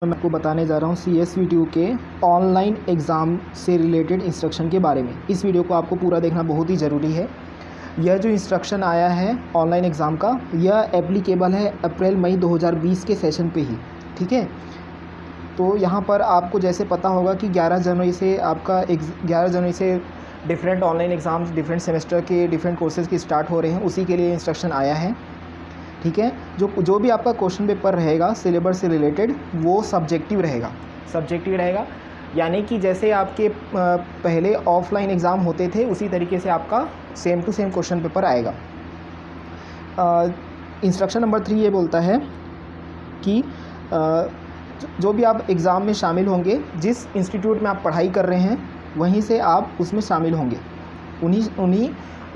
मैं आपको बताने जा रहा हूँ CSV2 के ऑनलाइन एग्ज़ाम से रिलेटेड इंस्ट्रक्शन के बारे में। इस वीडियो को आपको पूरा देखना बहुत ही ज़रूरी है। यह जो इंस्ट्रक्शन आया है ऑनलाइन एग्ज़ाम का, यह एप्लीकेबल है अप्रैल मई 2020 के सेशन पे ही, ठीक है। तो यहाँ पर आपको जैसे पता होगा कि 11 जनवरी से 11 जनवरी से different online exams different semester के डिफरेंट कोर्सेज़ की स्टार्ट हो रहे हैं, उसी के लिए इंस्ट्रक्शन आया है, ठीक है। जो भी आपका क्वेश्चन पेपर रहेगा सिलेबस से रिलेटेड, वो सब्जेक्टिव रहेगा, यानी कि जैसे आपके पहले ऑफलाइन एग्ज़ाम होते थे उसी तरीके से आपका same to same question paper आएगा। इंस्ट्रक्शन नंबर 3 ये बोलता है कि जो भी आप एग्ज़ाम में शामिल होंगे, जिस इंस्टीट्यूट में आप पढ़ाई कर रहे हैं वहीं से आप उसमें शामिल होंगे,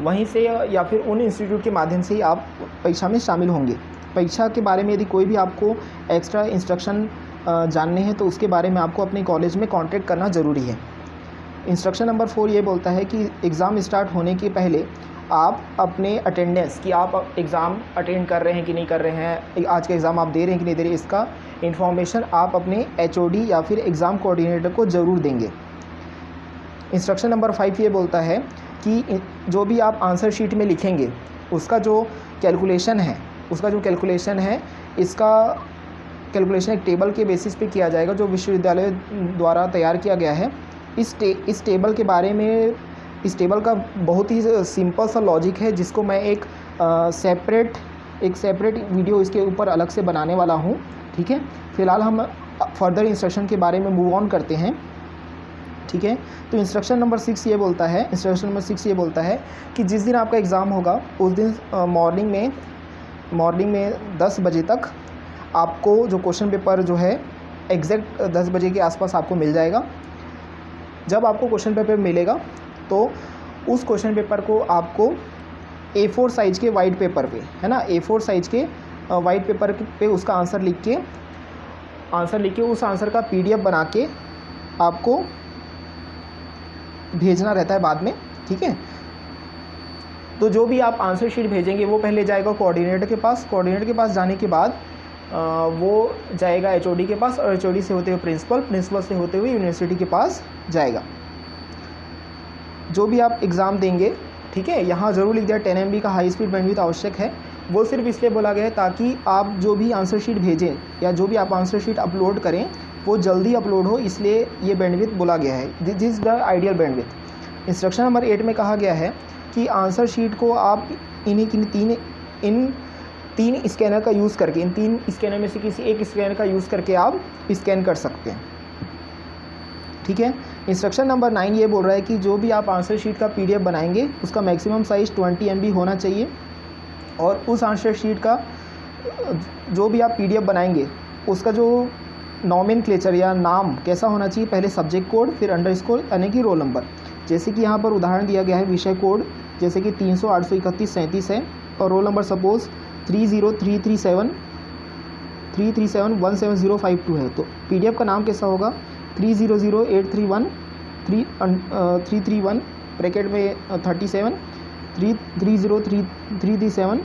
वहीं से या फिर उन इंस्टीट्यूट के माध्यम से ही आप परीक्षा में शामिल होंगे। परीक्षा के बारे में यदि कोई भी आपको एक्स्ट्रा इंस्ट्रक्शन जानने हैं तो उसके बारे में आपको अपने कॉलेज में कांटेक्ट करना ज़रूरी है। इंस्ट्रक्शन नंबर 4 ये बोलता है कि एग्ज़ाम स्टार्ट होने के पहले आप अपने अटेंडेंस कि आप एग्ज़ाम अटेंड कर रहे हैं कि नहीं कर रहे हैं, आज का एग्ज़ाम आप दे रहे हैं कि नहीं दे रहे, इसका इन्फॉर्मेशन आप अपने HOD या फिर एग्ज़ाम कोऑर्डिनेटर को ज़रूर देंगे। इंस्ट्रक्शन नंबर 5 ये बोलता है कि जो भी आप आंसर शीट में लिखेंगे उसका जो कैलकुलेशन है इसका कैलकुलेशन एक टेबल के बेसिस पे किया जाएगा जो विश्वविद्यालय द्वारा तैयार किया गया है। इस टेबल के बारे में, इस टेबल का बहुत ही सिंपल सा लॉजिक है जिसको मैं एक सेपरेट वीडियो इसके ऊपर अलग से बनाने वाला हूँ, ठीक है। फ़िलहाल हम फर्दर इंस्ट्रक्शन के बारे में मूव ऑन करते हैं, ठीक है। तो इंस्ट्रक्शन नंबर 6 ये बोलता है कि जिस दिन आपका एग्ज़ाम होगा उस दिन मॉर्निंग में 10 बजे तक आपको जो क्वेश्चन पेपर जो है एग्जैक्ट 10 बजे के आसपास आपको मिल जाएगा। जब आपको क्वेश्चन पेपर मिलेगा तो उस क्वेश्चन पेपर को आपको A4 साइज़ के वाइट पेपर पे, है ना, A4 साइज़ के वाइट पेपर पे उसका आंसर लिख के उस आंसर का PDF बना के आपको भेजना रहता है बाद में, ठीक है। तो जो भी आप आंसर शीट भेजेंगे वो पहले जाएगा कोऑर्डिनेटर के पास जाने के बाद वो जाएगा HOD के पास और HOD से होते हुए प्रिंसिपल से होते हुए यूनिवर्सिटी के पास जाएगा। जो भी आप एग्ज़ाम देंगे, ठीक है, यहाँ ज़रूर लिख दिया 10 MB का हाई स्पीड बैंडविड्थ आवश्यक है। वो सिर्फ इसलिए बोला गया है ताकि आप जो भी आंसर शीट भेजें या जो भी आप आंसर शीट अपलोड करें वो जल्दी अपलोड हो, इसलिए ये बैंडविड्थ बोला गया है। This is the ideal bandwidth. Instruction number 8 में कहा गया है कि आंसर शीट को आप इन तीन स्कैनर का यूज़ करके, इन 3 स्कैनर में से किसी एक स्कैनर का यूज़ करके आप स्कैन कर सकते हैं, ठीक है। इंस्ट्रक्शन नंबर 9 ये बोल रहा है कि जो भी आप आंसर शीट का PDF बनाएंगे उसका मैक्सिमम साइज़ 20 MB होना चाहिए और उस आंसर शीट का जो भी आप PDF बनाएंगे उसका जो नॉमेनक्लेचर या नाम कैसा होना चाहिए, पहले सब्जेक्ट कोड फिर अंडरस्कोर यानी कि रोल नंबर। जैसे कि यहाँ पर उदाहरण दिया गया है विषय कोड जैसे कि 300 831 37 है और रोल नंबर सपोज़ 30337 है। तो PDF का नाम कैसा होगा 3008331 331 ब्रैकेट में 37 30337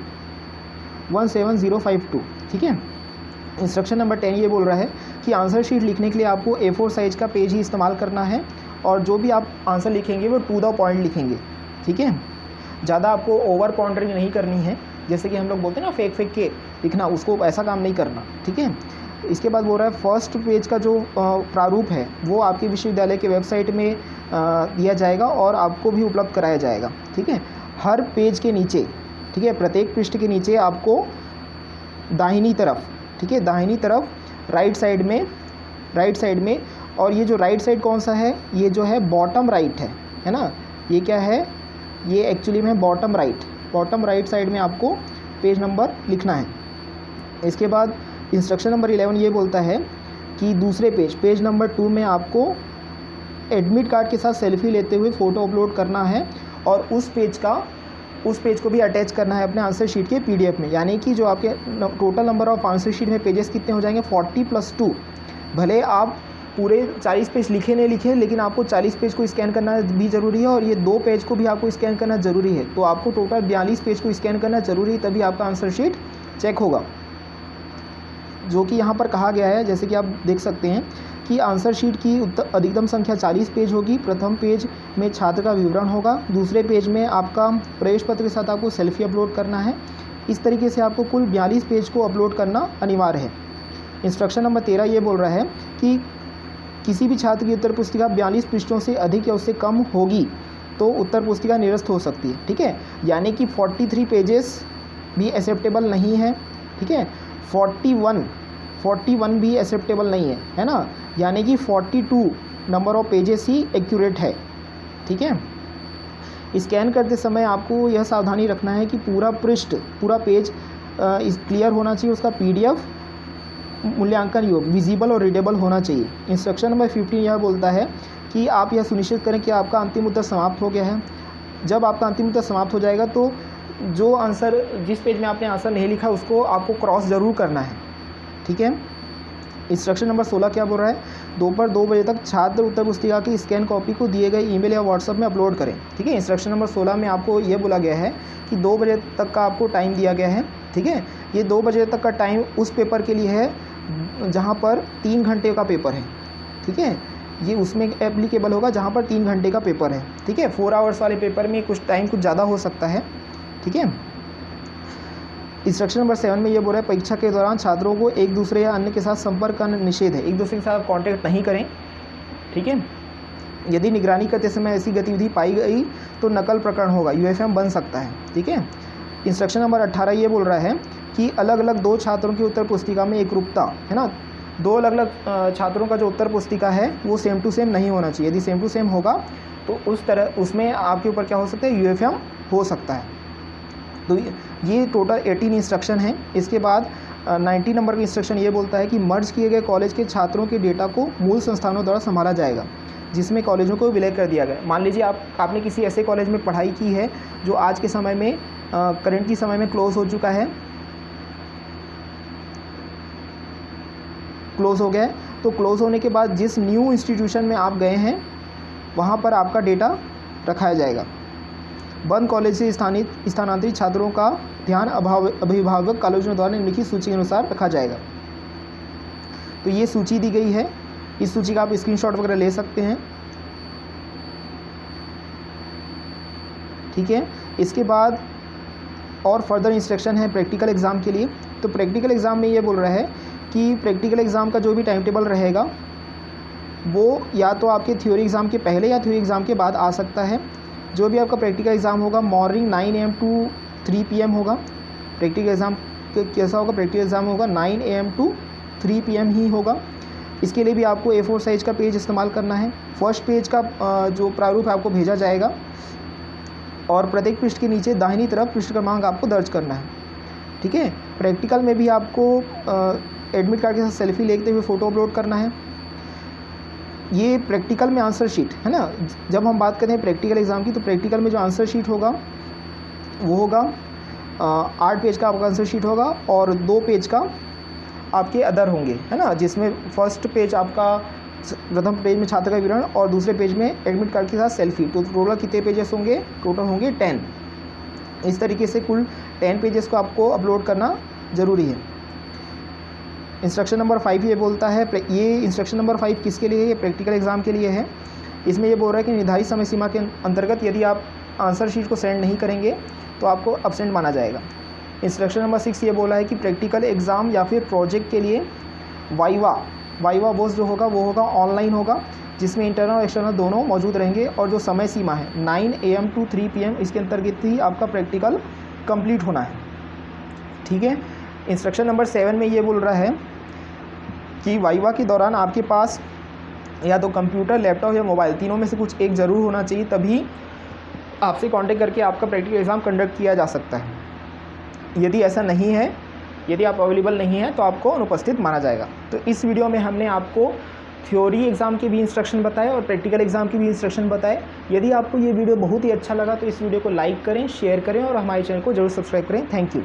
17052, ठीक है। इंस्ट्रक्शन नंबर 10 ये बोल रहा है कि आंसर शीट लिखने के लिए आपको A4 साइज़ का पेज ही इस्तेमाल करना है और जो भी आप आंसर लिखेंगे वो टू द पॉइंट लिखेंगे, ठीक है। ज़्यादा आपको ओवर पॉन्डरिंग नहीं करनी है, जैसे कि हम लोग बोलते हैं ना फेक के लिखना, उसको ऐसा काम नहीं करना, ठीक है। इसके बाद बोल रहा है फर्स्ट पेज का जो प्रारूप है वो आपके विश्वविद्यालय के वेबसाइट में दिया जाएगा और आपको भी उपलब्ध कराया जाएगा, ठीक है। हर पेज के नीचे, ठीक है, प्रत्येक पृष्ठ के नीचे आपको दाहिनी तरफ, ठीक है, दाहिनी तरफ राइट साइड में और ये जो राइट साइड कौन सा है, ये जो है बॉटम राइट है ना, ये क्या है, ये एक्चुअली में बॉटम राइट साइड में आपको पेज नंबर लिखना है। इसके बाद इंस्ट्रक्शन नंबर 11 ये बोलता है कि दूसरे पेज नंबर 2 में आपको एडमिट कार्ड के साथ सेल्फी लेते हुए फ़ोटो अपलोड करना है और उस पेज को भी अटैच करना है अपने आंसर शीट के PDF में, यानी कि जो आपके total number of answer sheet में पेजेस कितने हो जाएंगे 40+2। भले आप पूरे 40 पेज लिखे नहीं लिखे, लेकिन आपको 40 पेज को स्कैन करना भी ज़रूरी है और ये 2 पेज को भी आपको स्कैन करना ज़रूरी है। तो आपको टोटल 42 पेज को स्कैन करना ज़रूरी है, तभी आपका आंसर शीट चेक होगा। जो कि यहाँ पर कहा गया है, जैसे कि आप देख सकते हैं कि आंसर शीट की अधिकतम संख्या 40 पेज होगी। प्रथम पेज में छात्र का विवरण होगा, दूसरे पेज में आपका प्रवेश पत्र के साथ आपको सेल्फी अपलोड करना है। इस तरीके से आपको कुल 42 पेज को अपलोड करना अनिवार्य है। इंस्ट्रक्शन नंबर 13 ये बोल रहा है कि किसी भी छात्र की उत्तर पुस्तिका 42 पृष्ठों से अधिक या उससे कम होगी तो उत्तर पुस्तिका निरस्त हो सकती है। ठीक है, यानी कि 43 पेजेस भी एक्सेप्टेबल नहीं है। ठीक है, 41 भी एक्सेप्टेबल नहीं है ना, यानी कि 42 number of pages he accurate है। ठीक है, स्कैन करते समय आपको यह सावधानी रखना है कि पूरा पेज क्लियर होना चाहिए, उसका PDF मूल्यांकन योग्य, विजिबल और रीडेबल होना चाहिए। इंस्ट्रक्शन नंबर 15 यह बोलता है कि आप यह सुनिश्चित करें कि आपका अंतिम उत्तर समाप्त हो गया है। जब आपका अंतिम उत्तर समाप्त हो जाएगा तो जो आंसर, जिस पेज में आपने आंसर नहीं लिखा उसको आपको क्रॉस ज़रूर करना है। ठीक है, इंस्ट्रक्शन नंबर 16 क्या बोल रहा है, दोपहर 2 बजे तक छात्र उत्तर पुस्तिका की स्कैन कॉपी को दिए गए ईमेल या व्हाट्सएप में अपलोड करें। ठीक है, इंस्ट्रक्शन नंबर 16 में आपको ये बोला गया है कि 2 बजे तक का आपको टाइम दिया गया है। ठीक है, ये 2 बजे तक का टाइम उस पेपर के लिए है जहाँ पर 3 घंटे का पेपर है। ठीक है, ये उसमें एप्लीकेबल होगा जहाँ पर 3 घंटे का पेपर है। ठीक है, 4 आवर्स वाले पेपर में कुछ टाइम कुछ ज़्यादा हो सकता है। ठीक है, इंस्ट्रक्शन नंबर 7 में ये बोल रहा है परीक्षा के दौरान छात्रों को एक दूसरे या अन्य के साथ संपर्क करना निषेध है, एक दूसरे के साथ कांटेक्ट नहीं करें। ठीक है, यदि निगरानी करते समय ऐसी गतिविधि पाई गई तो नकल प्रकरण होगा, UFM बन सकता है। ठीक है, इंस्ट्रक्शन नंबर 18 ये बोल रहा है कि अलग अलग 2 छात्रों की उत्तर पुस्तिका में एकरूपता है ना, 2 अलग अलग छात्रों का जो उत्तर पुस्तिका है वो सेम टू सेम नहीं होना चाहिए। यदि सेम टू सेम होगा तो उसमें आपके ऊपर क्या हो सकता है, UFM हो सकता है। तो ये टोटल 18 इंस्ट्रक्शन है। इसके बाद 90 नंबर का इंस्ट्रक्शन ये बोलता है कि मर्ज किए गए कॉलेज के छात्रों के डेटा को मूल संस्थानों द्वारा संभाला जाएगा, जिसमें कॉलेजों को विलय कर दिया गया। मान लीजिए आपने किसी ऐसे कॉलेज में पढ़ाई की है जो आज के समय में करंट की समय में क्लोज़ हो चुका है, क्लोज़ हो गया है, तो क्लोज़ होने के बाद जिस न्यू इंस्टीट्यूशन में आप गए हैं वहाँ पर आपका डेटा रखाया जाएगा। बंद कॉलेज से स्थानांतरित छात्रों का ध्यान अभिभावक कॉलेजों द्वारा निम्नलिखित सूची के अनुसार रखा जाएगा। तो ये सूची दी गई है, इस सूची का आप स्क्रीनशॉट वगैरह ले सकते हैं। ठीक है, इसके बाद और फर्दर इंस्ट्रक्शन है प्रैक्टिकल एग्ज़ाम के लिए। तो प्रैक्टिकल एग्ज़ाम में ये बोल रहा है कि प्रैक्टिकल एग्ज़ाम का जो भी टाइम टेबल रहेगा वो या तो आपके थ्योरी एग्ज़ाम के पहले या थ्योरी एग्ज़ाम के बाद आ सकता है। जो भी आपका प्रैक्टिकल एग्ज़ाम होगा मॉर्निंग 9 AM टू 3 PM होगा। प्रैक्टिकल एग्ज़ाम कैसा होगा, प्रैक्टिकल एग्ज़ाम होगा 9 AM टू 3 PM ही होगा। इसके लिए भी आपको A4 साइज़ का पेज इस्तेमाल करना है। फर्स्ट पेज का जो प्रारूप है आपको भेजा जाएगा और प्रत्येक पृष्ठ के नीचे दाहिनी तरफ पृष्ठ क्रमांक आपको दर्ज करना है। ठीक है, प्रैक्टिकल में भी आपको एडमिट कार्ड के साथ सेल्फी लेते हुए फ़ोटो अपलोड करना है। ये प्रैक्टिकल में आंसर शीट है ना, जब हम बात करते हैं प्रैक्टिकल एग्ज़ाम की तो प्रैक्टिकल में जो आंसर शीट होगा वो होगा 8 पेज का आपका आंसर शीट होगा और 2 पेज का आपके अदर होंगे है ना, जिसमें फर्स्ट पेज आपका प्रथम पेज में छात्र का विवरण और दूसरे पेज में एडमिट कार्ड के साथ सेल्फी। तो टोटल कितने पेजेस होंगे, टोटल होंगे 10। इस तरीके से कुल 10 पेजेस को आपको अपलोड करना ज़रूरी है। इंस्ट्रक्शन नंबर 5 ये बोलता है, ये इंस्ट्रक्शन नंबर 5 किसके लिए है, ये प्रैक्टिकल एग्ज़ाम के लिए है। इसमें ये बोल रहा है कि निर्धारित समय सीमा के अंतर्गत यदि आप आंसर शीट को सेंड नहीं करेंगे तो आपको एब्सेंट माना जाएगा। इंस्ट्रक्शन नंबर 6 ये बोला है कि प्रैक्टिकल एग्ज़ाम या फिर प्रोजेक्ट के लिए वाइवा बोस जो होगा वो होगा ऑनलाइन होगा, जिसमें इंटरनल और एक्सटर्नल दोनों मौजूद रहेंगे और जो समय सीमा है 9 AM टू 3 PM इसके अंतर्गत ही आपका प्रैक्टिकल कंप्लीट होना है। ठीक है, इंस्ट्रक्शन नंबर 7 में ये बोल रहा है कि वाइवा के दौरान आपके पास या तो कंप्यूटर, लैपटॉप या मोबाइल तीनों में से कुछ एक ज़रूर होना चाहिए, तभी आपसे कांटेक्ट करके आपका प्रैक्टिकल एग्ज़ाम कंडक्ट किया जा सकता है। यदि ऐसा नहीं है, यदि आप अवेलेबल नहीं है तो आपको अनुपस्थित माना जाएगा। तो इस वीडियो में हमने आपको थ्योरी एग्ज़ाम के भी इंस्ट्रक्शन बताए और प्रैक्टिकल एग्ज़ाम के भी इंस्ट्रक्शन बताए। यदि आपको ये वीडियो बहुत ही अच्छा लगा तो इस वीडियो को लाइक करें, शेयर करें और हमारे चैनल को जरूर सब्सक्राइब करें। Thank you.